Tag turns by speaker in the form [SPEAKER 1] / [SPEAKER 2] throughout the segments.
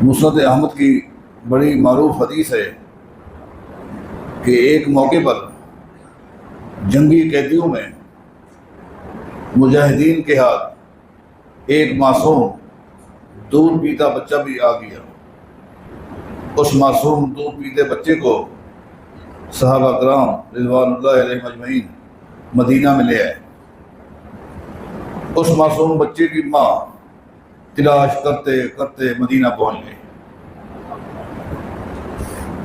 [SPEAKER 1] مسند احمد کی بڑی معروف حدیث ہے کہ ایک موقع پر جنگی قیدیوں میں مجاہدین کے ہاتھ ایک معصوم دودھ پیتا بچہ بھی آ گیا۔ اس معصوم دودھ پیتے بچے کو صحابہ کرام رضوان اللہ علیہم اجمعین مدینہ میں لے آئے۔ اس معصوم بچے کی ماں تلاش کرتے کرتے مدینہ پہنچ گئی۔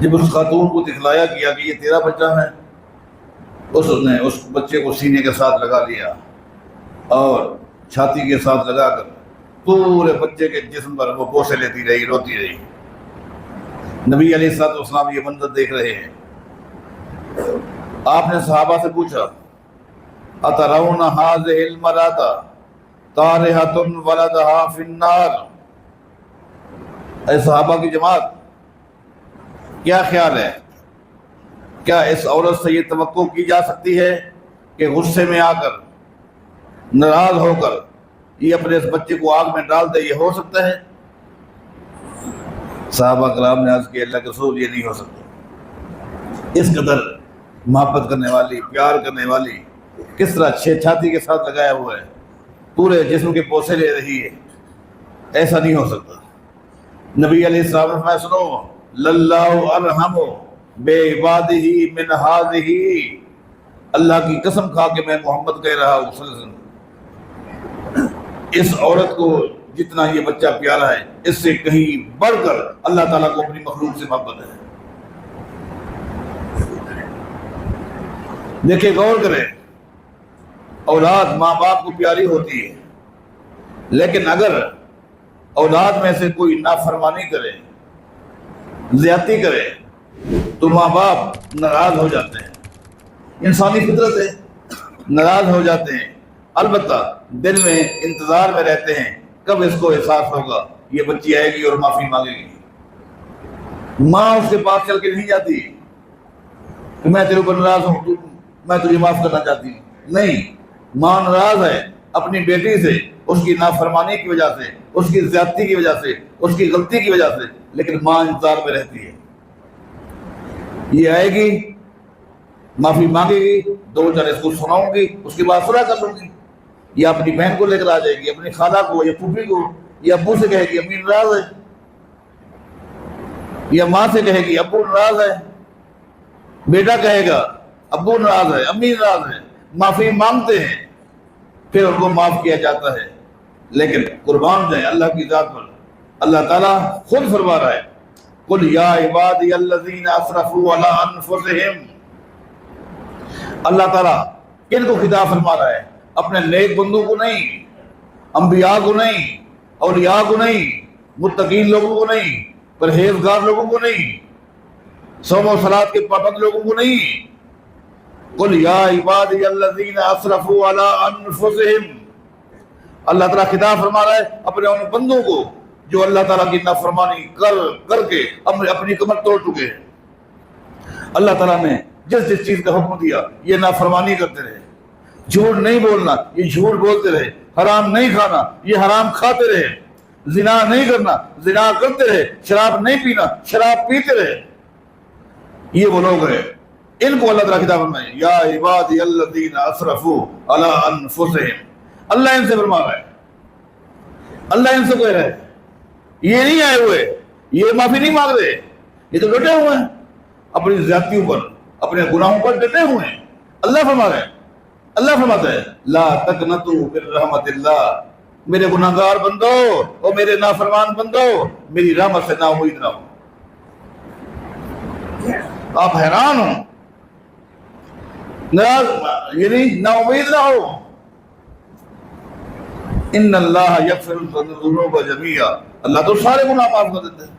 [SPEAKER 1] جب اس خاتون کو دکھلایا گیا کہ یہ تیرا بچہ ہے، اس نے اس بچے کو سینے کے ساتھ لگا لیا اور چھاتی کے ساتھ لگا کر پورے بچے کے جسم پر وہ بوسے لیتی رہی، روتی رہی۔ نبی علیہ الصلوۃ والسلام یہ منظر دیکھ رہے ہیں۔ آپ نے صحابہ سے پوچھا اترون هذه المرأة طارحة ولدها في النار، اے صحابہ کی جماعت، کیا خیال ہے؟ کیا اس عورت سے یہ توقع کی جا سکتی ہے کہ غصے میں آ کر، ناراض ہو کر یہ اپنے اس بچے کو آگ میں ڈال دے؟ یہ ہو سکتا ہے؟ صحابہ کرام نے عرض کیا اللہ کے رسول یہ نہیں ہو سکتا۔ اس قدر محبت کرنے والی، پیار کرنے والی کس طرح چھاتی کے ساتھ لگایا ہوا ہے، پورے جسم کے بوسے لے رہی ہے، ایسا نہیں ہو سکتا۔ نبی علیہ السلام نے فرمایا سنو، للہ ارحم بعبادہ من ہذہ، اللہ کی قسم کھا کے میں محمد کہہ رہا ہوں صلی اللہ علیہ وسلم، اس عورت کو جتنا یہ بچہ پیارا ہے، اس سے کہیں بڑھ کر اللہ تعالیٰ کو اپنی مخلوق سے محبت ہے۔ دیکھیں، غور کریں، اولاد ماں باپ کو پیاری ہوتی ہے، لیکن اگر اولاد میں سے کوئی نافرمانی کرے، زیادتی کرے، تو ماں باپ ناراض ہو جاتے ہیں۔ انسانی فطرت ہے، ناراض ہو جاتے ہیں، البتہ دل میں انتظار میں رہتے ہیں کب اس کو احساس ہوگا یہ بچی آئے گی اور معافی مانگے گی۔ ماں اس کے پاس چل کے نہیں جاتی کہ میں تیرے اوپر ناراض ہوں، میں تجھے معاف کرنا چاہتی ہوں، نہیں، ماں ناراض ہے اپنی بیٹی سے، اس کی نافرمانی کی وجہ سے، اس کی زیادتی کی وجہ سے، اس کی غلطی کی وجہ سے، لیکن ماں انتظار میں رہتی ہے۔ یہ آئے گی، معافی مانگے گی، دو چار اس کو سناؤں گی، اس کے بعد صلح کر لوں گی، یا اپنی بہن کو لے کر آ جائے گی، اپنی خالہ کو یا پھوپھی کو یا ابو سے کہے گی امی ناراض ہے، یا ماں سے کہے گی ابو ناراض ہے، بیٹا کہے گا ابو ناراض ہے، امی ناراض ہے، معافی مانگتے ہیں، پھر ان کو معاف کیا جاتا ہے۔ لیکن قربان جائیں اللہ کی ذات پر، اللہ تعالیٰ خود فرما رہا ہے قل یا عبادی الذین اسرفوا علی انفسہم، اللہ تعالیٰ کن کو خطاب فرما رہا ہے؟ اپنے نیک بندوں کو نہیں، انبیاء کو نہیں، اولیاء کو نہیں، متقین لوگوں کو نہیں، پرہیزگار لوگوں کو نہیں، صوم و صلاۃ کے پابند لوگوں کو نہیں۔ قل یا عبادی الذین اسرفوا علی انفسہم، اللہ تعالیٰ خطاب فرما رہا ہے اپنے ان بندوں کو جو اللہ تعالیٰ کی نافرمانی کر کر کے اپنی کمر توڑ چکے ہیں۔ اللہ تعالیٰ نے جس جس چیز کا حکم دیا یہ نافرمانی کرتے رہے، جھوٹ نہیں بولنا یہ جھوٹ بولتے رہے، حرام نہیں کھانا یہ حرام کھاتے رہے، زنا نہیں کرنا زنا کرتے رہے، شراب نہیں پینا شراب پیتے رہے۔ یہ وہ لوگ ہیں، ان کو اللہ تعالیٰ خطاب فرمائے یا عبادی الذین اسرفوا علی انفسہم، اللہ ان سے فرما رہا ہے، اللہ ان سے کہہ رہا ہے، یہ نہیں آئے ہوئے، یہ معافی نہیں مانگ رہے، یہ تو ڈٹے ہوئے ہیں اپنی زیادتیوں پر، اپنے گناہوں پر ڈٹے ہوئے ہیں۔ اللہ فرما رہا ہے، اللہ فرماتا ہے لا تقنطوا من رحمت اللہ، میرے گناہگار بندو اور میرے نافرمان بندو میری رحمت سے نا امید نہ ہو۔ آپ حیران ہو، ناراض یعنی نا امید نہ ہو۔ ان اللہ یغفر الذنوب جميعا، اللہ تو سارے گناہ معاف کر دیتے ہیں۔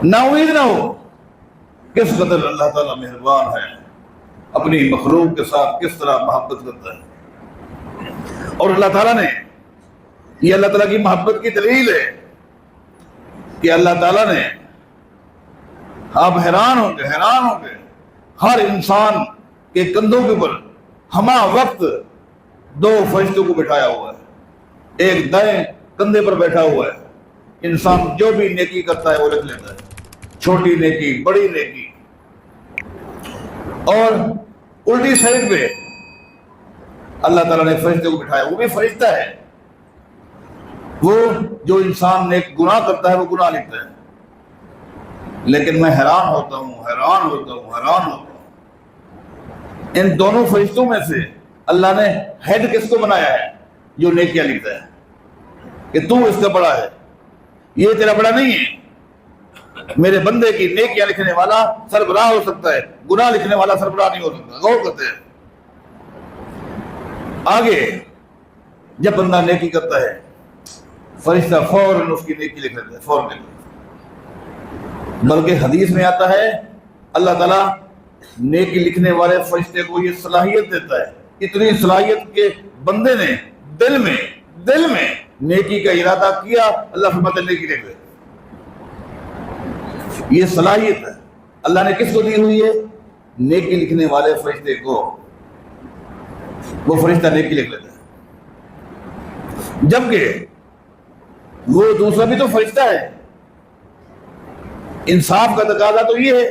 [SPEAKER 1] نا امید نہ ہو، کس قدر اللہ تعالیٰ مہربان ہے، اپنی مخلوق کے ساتھ کس طرح محبت کرتا ہے۔ اور اللہ تعالیٰ نے، یہ اللہ تعالیٰ کی محبت کی دلیل ہے کہ اللہ تعالیٰ نے، آپ حیران ہوں گے ہر انسان کے کندھوں کے اوپر ہمہ وقت دو فرشتوں کو بٹھایا ہوا ہے، ایک دائیں کندھے پر بیٹھا ہوا ہے انسان جو بھی نیکی کرتا ہے وہ لکھ لیتا ہے، چھوٹی نیکی، بڑی نیکی۔ اور الٹی سائڈ پہ اللہ تعالیٰ نے فرشتے کو بٹھایا، وہ بھی فرشتہ ہے، وہ جو انسان نیک گناہ کرتا ہے وہ گناہ لکھتا ہے۔ لیکن میں حیران ہوتا ہوں ان دونوں فرشتوں میں سے اللہ نے ہیڈ کس کو بنایا ہے؟ جو نیکیاں لکھتا ہے، کہ تو اس کا بڑا ہے، یہ تیرا بڑا نہیں ہے۔ میرے بندے کی نیکیاں لکھنے والا سربراہ ہو سکتا ہے، گناہ لکھنے والا سربراہ نہیں ہو سکتا۔ غور کرتے ہیں آگے، جب بندہ نیکی کرتا ہے فرشتہ فوراً اس کی نیکی لکھ لیتا ہے، فوراً لکھ لیتا ہے۔ بلکہ حدیث میں آتا ہے اللہ تعالیٰ نیکی لکھنے والے فرشتے کو یہ صلاحیت دیتا ہے، اتنی صلاحیت کہ بندے نے دل میں نیکی کا ارادہ کیا، اللہ فرماتا ہے نیکی لکھ دے۔ یہ صلاحیت ہے اللہ نے کس کو دی ہوئی ہے؟ نیکی لکھنے والے فرشتے کو، وہ فرشتہ نیکی لکھ لیتا ہے۔ جبکہ وہ دوسرا بھی تو فرشتہ ہے۔ انصاف کا تقاضا تو یہ ہے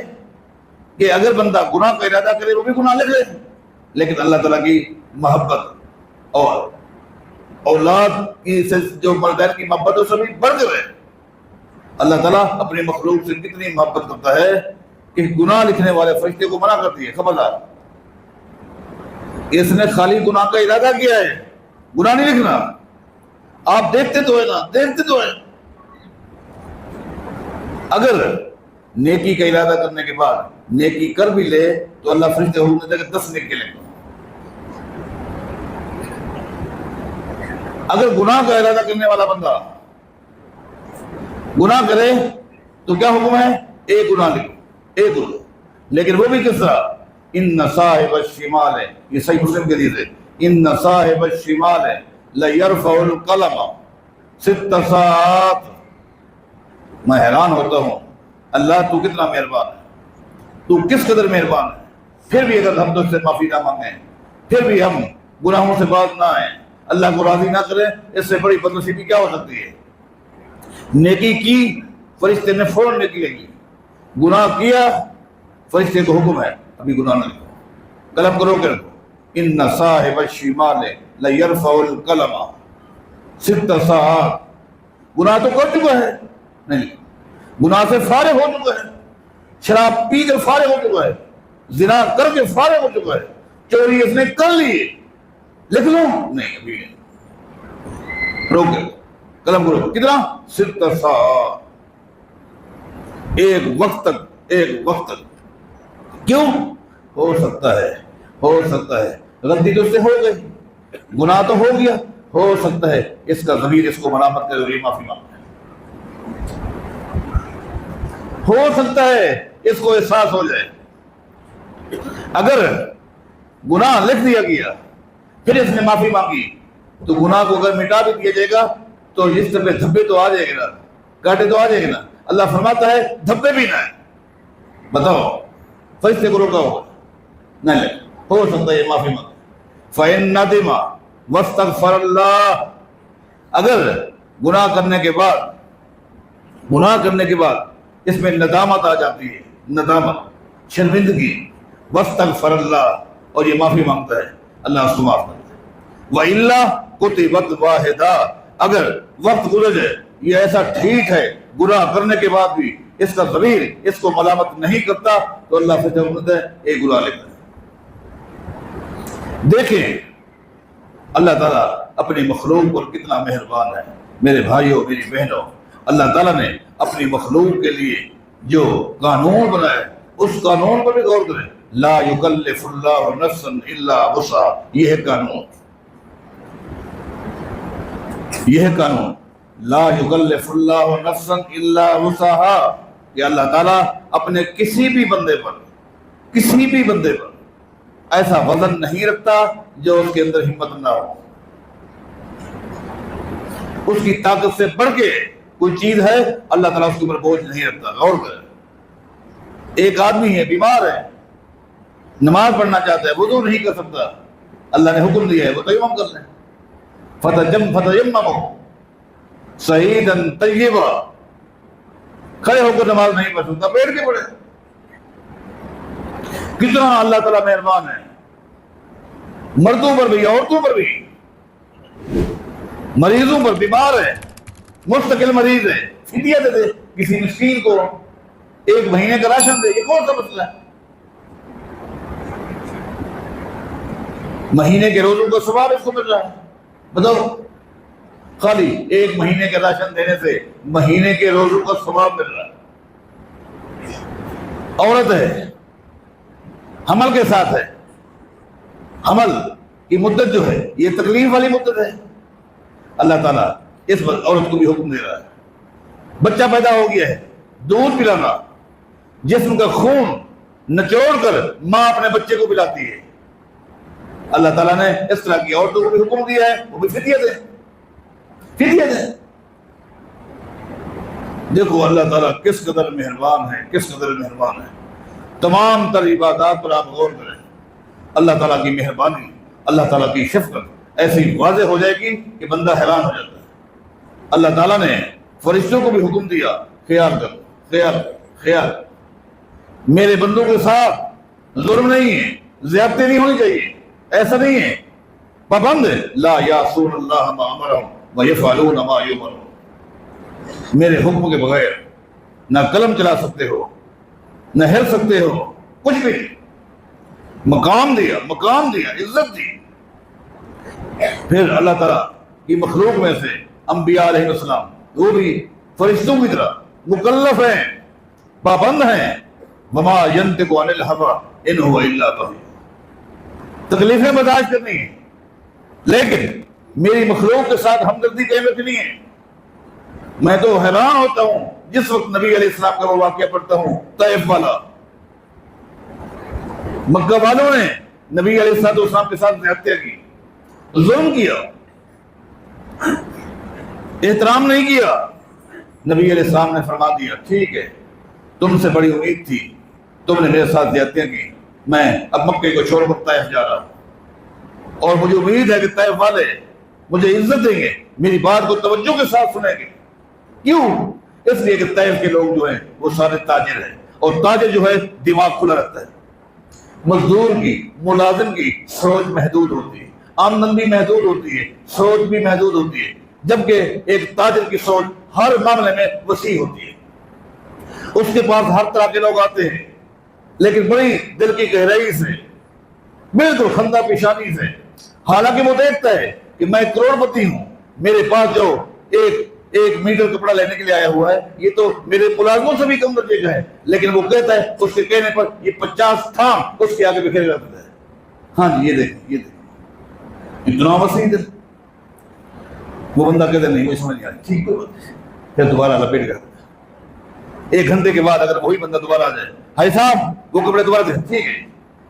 [SPEAKER 1] کہ اگر بندہ گناہ کا ارادہ کرے وہ بھی گناہ لکھ لے، لیکن اللہ تعالیٰ کی محبت اور اولاد کی جو والدین کی محبت ہے سبھی بڑھ گئے۔ اللہ تعالیٰ اپنی مخلوق سے کتنی محبت کرتا ہے کہ گناہ لکھنے والے فرشتے کو منع کرتی ہے، خبردار اس نے خالی گناہ کا ارادہ کیا ہے، گناہ نہیں لکھنا۔ آپ دیکھتے تو ہے نا، دیکھتے تو ہے۔ اگر نیکی کا ارادہ کرنے کے بعد نیکی کر بھی لے تو اللہ فرشتے حکم دیتا ہے کہ 10 نیکی لکھ دو۔ اگر گناہ کا ارادہ کرنے والا بندہ گناہ کرے تو کیا حکم ہے؟ ایک گناہ لکھو، ایک گناہ، لیکن وہ بھی کس طرح؟ ان صاحب الشمال ہے، یہ صحیح مسلم کے حدیث ہے، ان صاحب الشمال ہے لیرفع القلم 6 ساعات۔ میں حیران ہوتا ہوں اللہ تو کتنا مہربان ہے، تو کس قدر مہربان ہے۔ پھر بھی اگر ہم تجھ سے معافی نہ مانگیں، پھر بھی ہم گناہوں سے باز نہ آئیں، اللہ کو راضی نہ کریں، اس سے بڑی بدنصیبی کیا ہو سکتی ہے؟ نیکی کی فرشتے نے فوراً نیکی لکھی، گناہ کیا فرشتے کو حکم ہے ابھی گناہ نہ لکھو، قلم کرو کہ رکھو۔ ان صاحب الشمال لیرفع القلم 6 ساعات۔ گناہ تو کر چکا ہے، نہیں، گناہ سے فارغ ہو چکا ہے، شراب پی کر فارغ ہو چکا ہے، زنا کر کے فارغ ہو چکا ہے، چوری اس نے کر لی، لکھ لو؟ نہیں، ابھی نہیں، روک قلم کرو۔ کتنا؟ 6 ساعات، ایک وقت تک۔ کیوں؟ ہو سکتا ہے غلطی تو اس سے ہو گئی، گناہ تو ہو گیا، ہو سکتا ہے اس کا ضمیر اس کو ملامت کرے اور یہ معافی مانگے، ہو سکتا ہے اس کو احساس ہو جائے۔ اگر گناہ لکھ دیا گیا پھر اس نے معافی مانگی تو گناہ کو اگر مٹا بھی دیا جائے گا تو اس طرح دھبے تو آ جائے گا، کاٹے تو آ جائے گا۔ اللہ فرماتا ہے دھبے بھی نہ ہے۔ بتاؤ فرشتے کو روکا ہوگا؟ نہیں لے، ہو سکتا ہے یہ معافی مانگے۔ فَإِن نَدِمَ وَاسْتَغْفَرَ اللَّهُ، اگر گناہ کرنے کے بعد اس میں ندامت آ جاتی ہے، ندامت، شرمندگی، وَاسْتَغْفَرَ اللَّهُ، اور یہ معافی مانگتا ہے، اللہ اس کو معاف کرتا ہے۔ وَإِلَّا كُتِبَتْ وَاحِدَةً، اگر وقت گزر جائے، یہ ایسا ٹھیک ہے گناہ کرنے کے بعد بھی اس کا ضمیر اس کو ملامت نہیں کرتا تو اللہ سے جب ایک گناہ لکھتا ہے۔ دیکھیں اللہ تعالیٰ اپنی مخلوق پر کتنا مہربان ہے۔ میرے بھائیوں، میری بہنوں، اللہ تعالیٰ نے اپنی مخلوق کے لیے جو قانون بنایا اس قانون پر بھی غور کریں۔ لا یکلف اللہ نفسا الا وسعها، یہ ہے قانون، لا یکلف اللہ نفسا الا وسعها، کہ اللہ تعالیٰ اپنے کسی بھی بندے پر ایسا وزن نہیں رکھتا جو اس کے اندر ہمت نہ ہو۔ اس کی طاقت سے بڑھ کے کوئی چیز ہے، اللہ تعالیٰ اس کے اوپر بوجھ نہیں رکھتا۔ غور کریں، ایک آدمی ہے، بیمار ہے، نماز پڑھنا چاہتا ہے، وضو نہیں کر سکتا، اللہ نے حکم دیا ہے وہ تیمم کر لیں۔ فتیمموا، सईदन तय्यबा, खड़े होकर नमाज नहीं पढ़ सकता, बैठ के पढ़े। कितना अल्लाह ताला मेहरबान है, मर्दों पर भी औरतों पर भी, मरीजों पर, बीमार है, मुस्तकिल मरीज है, फिदिया दे दे किसी मिस्कीन को, 1 महीने का राशन दे, ये कौन सा मसला है? महीने के रोजों का सवाब इसको मिल रहा है। बताओ, खाली 1 महीने के राशन देने से महीने के रोजों का सवाब मिल रहा है। औरत है, हमल के साथ है, हमल की मुद्दत जो है ये तकलीफ वाली मुद्दत है। अल्लाह ताला इस औरत को भी हुक्म दे रहा है, बच्चा पैदा हो गया है, दूध पिलाना, जिस्म का खून निचोड़ कर माँ अपने बच्चे को पिलाती है। अल्लाह ताला ने इस तरह की औरतों को भी हुक्म दिया है, वो भी फिदिया दे, फिदिया दे। देखो अल्लाह ताला किस कदर मेहरबान है, किस कदर मेहरबान है। तमाम तर इबादत पर आप गौर करें, अल्लाह ताला की मेहरबानी, अल्लाह ताला की शफ़क़त ऐसी वाज़ेह हो जाएगी कि बंदा हैरान हो जाता है। अल्लाह ताला ने फरिश्तों को भी हुक्म दिया, ख्याल करो, ख्याल ख्याल, मेरे बंदों के साथ जुल्म नहीं है, ज़्यादती नहीं होनी चाहिए, ऐसा नहीं है। पाबंद ला यासूनल्लाह मा अमरहुम व यफ़अलून मा युमरून, मेरे हुक्म के बगैर ना कलम चला सकते हो, न हिल सकते हो, कुछ भी। मकाम दिया, मकाम दिया, इज्जत दी। फिर अल्लाह ताला की मखलूक में से अंबिया अलैहिस्सलाम, वो भी फरिश्तों की तरह मुकल्लफ हैं, पाबंद हैं। वमा यंतिकु अनिल हवा इन हुवा इल्ला वही, तकलीफें बर्दाश्त करनी है, लेकिन मेरी मखलूक के साथ हमदर्दी कैसे रखनी है। मैं तो हैरान होता हूं जिस वक्त नबी अलैहिस्सलाम का वो वाक़या पढ़ता हूं, तैफ वाला, मक्का वालों ने नबी अलैहिस्सलाम के साथ ज़्यादतियां की, जुल्म किया, एहतराम नहीं किया। नबी अलैहिस्सलाम ने फरमा दिया, ठीक है, तुमसे बड़ी उम्मीद थी, तुमने मेरे साथ ज़्यादतियां की, मैं अब मक्के को छोड़कर तैफ जा रहा हूं, और मुझे उम्मीद है कि तैफ वाले मुझे इज्जत देंगे, मेरी बात को तवज्जो के साथ सुनेंगे। क्यों? इसलिए कि तैफ के लोग जो हैं वो सारे ताजिर हैं, और ताजिर जो है दिमाग खुला रहता है। मजदूर की, मुलाजिम की सोच महदूद होती है, आमदन भी महदूद होती है, सोच भी महदूद होती है, जबकि एक ताजिर की सोच हर मामले में वसी होती है। उसके पास हर तरह के लोग आते हैं, लेकिन बड़ी दिल की गहराई से, बिल्कुल खंदा पेशानी से, हालांकि वो देखता है कि मैं करोड़पति हूं, मेरे पास जो एक मीटर कपड़ा लेने के लिए आया हुआ है, ये तो मेरे मुलाजमों से भी कम दर्जे का है, लेकिन वो कहता है, उसके कहने पर ये 50 थाम उसके आगे बिखेर जाता है। हाँ जी, ये देखो, ये देखो, इतना वसी दिल। वो बंदा कहता नहीं, मुझे समझ नहीं आ रही, ठीक है, फिर दोबारा लपेट कर 1 घंटे के बाद अगर वही बंदा दोबारा आ जाए, भाई साहब वो कपड़े दोबारा दे, ठीक है,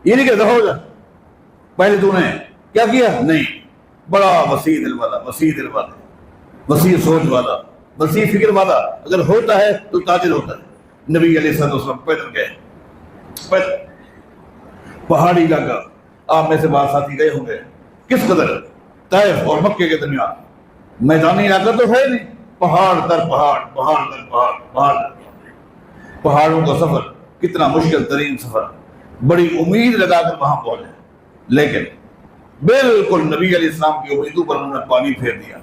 [SPEAKER 1] ये नहीं कहता हो जा, पहले तूने क्या किया? नहीं, बड़ा वसी दिल वाला, वसी दिल वाला, वसी सोच वाला, वसी फिक्र वाला अगर होता है तो ताजिर होता है। नबी अलैहिस्सलाम पैदल गए, पैदल, पहाड़ी इलाका, आप में से बात साथी गए होंगे, किस कदर तैफ और मक्के के दरमियान मैदानी इलाका तो है नहीं, पहाड़ दर पहाड़, पहाड़ दर पहाड़, पहाड़ दर पहाड़, पहाड़ों का सफर कितना मुश्किल तरीन सफर, बड़ी उम्मीद लगाकर वहां पहुंचे, लेकिन बिल्कुल नबी अलैहिस्सलाम की उम्मीदों पर उन्होंने पानी फेर दिया।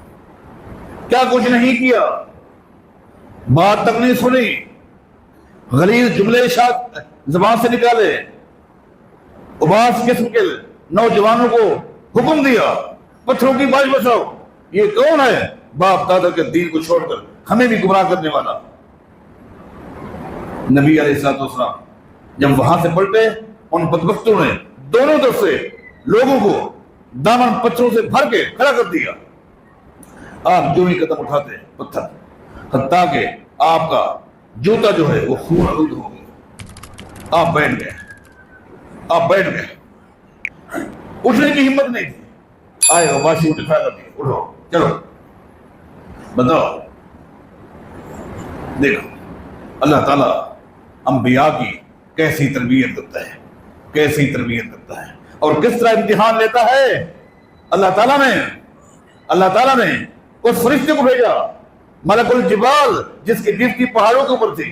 [SPEAKER 1] क्या कुछ नहीं किया, बात तक नहीं सुनी, गलीज जुमले जबान से निकाले, उबास किस्म के नौजवानों को हुक्म दिया, पत्थरों की बारिश बसाओ। ये कौन है? बाप दादा के दीन को छोड़कर हमें भी गुमराह करने वाला। नबी अलैहिस्सलाम जब वहां से पलटे, उन बदबख्तों ने दोनों तरफ से लोगों को दामन पत्थरों से भर के खड़ा कर दिया। आप जो ही कदम उठाते पत्थर, हत्ता के आपका जूता जो है वो खून आलूद हो गया। आप बैठ गए, आप बैठ गए, उठने की हिम्मत नहीं थी। आए वाशी उठा कर दिए, उठो चलो बताओ। देखो अल्लाह ताला अंबिया की कैसी तरबियत करता है, कैसी तरबियत करता है, और किस तरह इम्तिहान लेता है। अल्लाह ताला ने उस फरिश्ते को भेजा मलकुल जिबाल जिसकी गिरती पहाड़ों के ऊपर थी,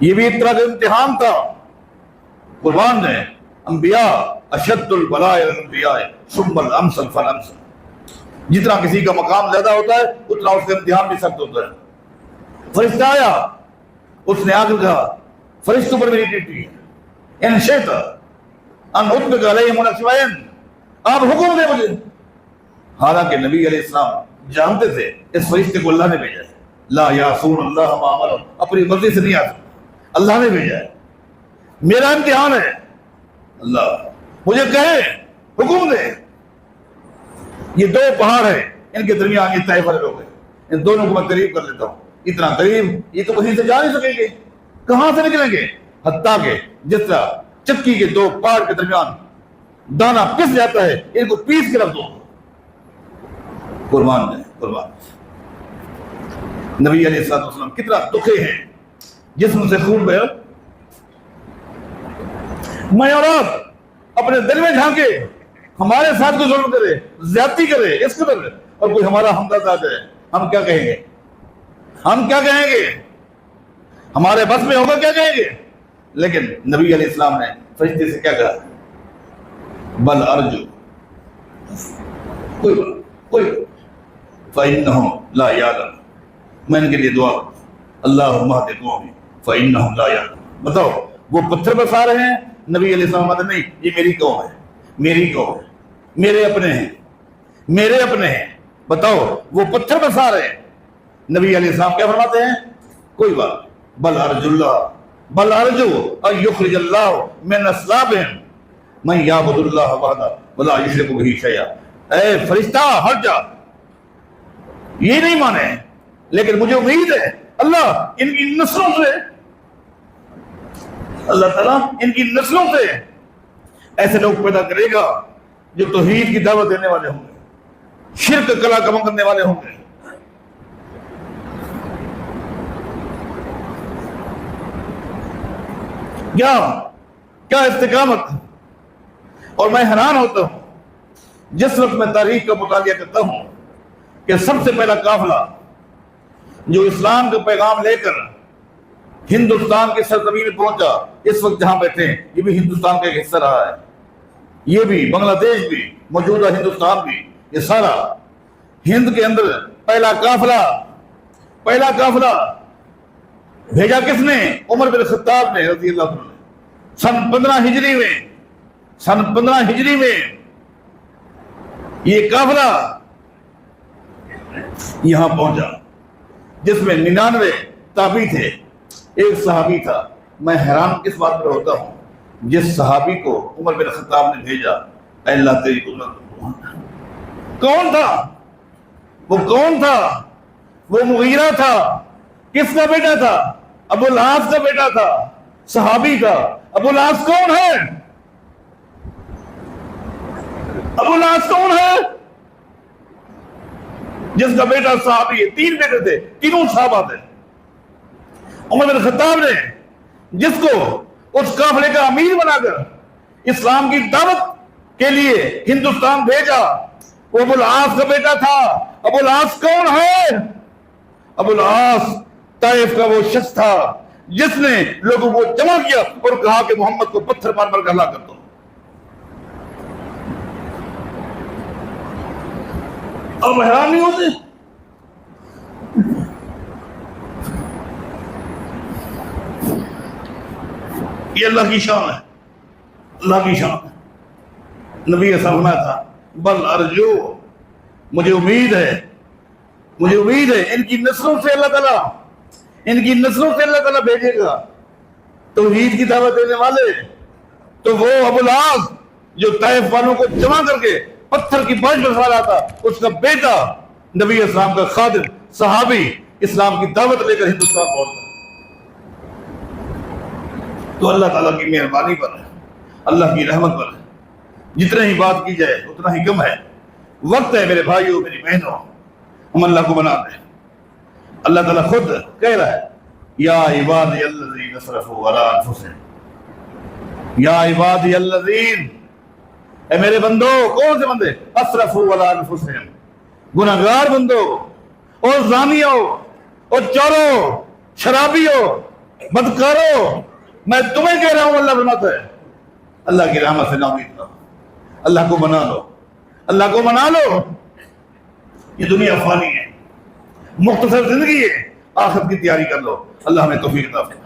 [SPEAKER 1] ये भी एक तरह का इम्तिहान था। कुर्बान ने अंबिया अशद्दुल बलाए अंबिया सुम्मल अमसल फल अमसल, जितना किसी का मकाम ज्यादा होता है उतना उसका इम्तिहान भी सख्त होता है। फरिश्ता आया, उसने आकर कहा फरिश्तों पर मेरी ड्यूटी है, इन शेता अन उत्बिक अलैहिम अलअस्वाइन, आप हुक्म दे मुझे। हालांकि नबी अलैहिस्सलाम जानते थे इस फरिश्ते को अल्लाह ने भेजा है। ला यासून अल्लाह मा अमर, अपनी मर्जी से नहीं आता, अल्लाह ने भेजा है, मेरा इम्तिहान है। अल्लाह मुझे कहे, हुक्म दे। ये दो पहाड़ है, इनके दरमियान ये तय वाले लोग हैं, इन दोनों को मैं करीब कर लेता हूँ। इतना करीब ये तो कहीं से जा नहीं सकेंगे, कहां से निकलेंगे? हत्ता के जिस तरह चक्की के दो पहाड़ के दरमियान दाना पिस जाता है, इनको पीस के रख दो। कुर्बान है, कुर्बान। नबी अलैहिस्सलाम कितना दुखे हैं, जिस्म से खून बह। मैं और आप अपने दिल में झांके, हमारे साथ कोई जुल्म करे, ज्यादती करे इस कदर, और कोई हमारा हमदर्द आ जाए, हम क्या कहेंगे? हम क्या कहेंगे? हमारे बस में होगा क्या कहेंगे? लेकिन नबी अलैहिस्सलाम ने फरिश्ते से क्या कहा? बल अर्जु, कोई फ़इन्नहुम ला यालम, मैं इनके लिए दुआ अल्लाहुम्मा हदी कौमी फ़इन्नहुम ला यालम। बताओ, वो पत्थर बरसा रहे हैं, नबी अलैहिस्सलाम कहते नहीं, ये मेरी कौम है, मेरी कौम है, मेरे अपने हैं, मेरे अपने हैं। बताओ, वो पत्थर बरसा रहे हैं, नबी अलैहिस्सलाम क्या फरमाते हैं? कोई बात, बल अर्जु अन युखरिजल्लाहु मिन अस्लाबिहिम मन याबुदुल्लाह वहदा वला युशरिकु बिही शैआ। ऐ फरिश्ता हट जा, ये नहीं माने, लेकिन मुझे उम्मीद है अल्लाह इनकी नस्लों से, अल्लाह ताला इनकी नस्लों से ऐसे लोग पैदा करेगा जो तौहीद की दावत देने वाले होंगे, शिर्क कला कम करने वाले होंगे। क्या इस्तिकामत। और मैं हैरान होता हूं जिस वक्त मैं तारीख का मुतालिया करता हूं कि सबसे पहला काफिला जो इस्लाम का पैगाम लेकर हिंदुस्तान की सरजमीन में पहुंचा, इस वक्त जहां बैठे हैं, ये भी हिंदुस्तान का एक हिस्सा रहा है, ये भी बांग्लादेश भी, मौजूदा हिंदुस्तान भी, ये सारा हिंद के अंदर पहला काफिला भेजा किसने? उमर बिन खत्ताब ने रज़ी अल्लाह अन्हु। सन 15 हिजरी में ये काफिला यहां पहुंचा, जिसमें 99 ताबी थे, एक सहाबी था। मैं हैरान इस बात पर होता हूं, जिस सहाबी को उमर बिन खत्ताब ने भेजा, अल्लाह तेरी कुदरत, कौन था वो? कौन था वो? मुगीरा था। किसका बेटा था? अबुल आस का बेटा था, सहाबी का। अबुल आस कौन है? अबुल आस कौन है? जिसका बेटा सहाबी है। 3 बेटे थे, तीनों सहाबा थे। उमर बिन खत्ताब ने जिसको उस काफिले का अमीर बनाकर इस्लाम की दावत के लिए हिंदुस्तान भेजा, वो अबुल आस का बेटा था। अबुल आस कौन है? अबुल आस ताइफ का वो शख्स था जिसने लोगों को जमा किया और कहा कि मोहम्मद को पत्थर मार मार हला कर दो। अब हैरान नहीं होते? ये अल्लाह की शान है, अल्लाह की शान है। नबी ऐसा फरमाया था, बल अर्जू, मुझे उम्मीद है इनकी नस्लों से अल्लाह ताला भेजेगा तौहीद की दावत देने वाले। तो वो अबुल आस जो ताइफ वालों को जमा करके पत्थर की बारिश बरसा रहा था, उसका बेटा नबी इस्लाम का खादिम सहाबी इस्लाम की दावत लेकर हिंदुस्तान पहुंचा। तो अल्लाह ताला की मेहरबानी पर है, अल्लाह की रहमत पर है, जितने ही बात की जाए उतना ही कम है। वक्त है मेरे भाइयों, मेरी बहनों, हम अल्लाह को बना दें। अल्लाह ताला खुद कह रहा है, या इबादी अल्लज़ीन असरफू अला अनफुसिहिम, या इबादी अल्लज़ीन, ए मेरे बंदो। कौन से बंदे? असरफू अला अनफुसिहिम, गुनाहगार बंदो, اور زانی ہو اور چورو شرابی ہو بدکارو، میں تمہیں کہہ رہا ہوں اللہ فرماتا ہے اللہ کی رحمت سے نا امید رہو، اللہ کو منا لو، اللہ کو منا لو۔ یہ دنیا فانی ہے، مختصر زندگی ہے، آخرت کی تیاری کر لو۔ اللہ ہمیں توفیق عطا فرمائے۔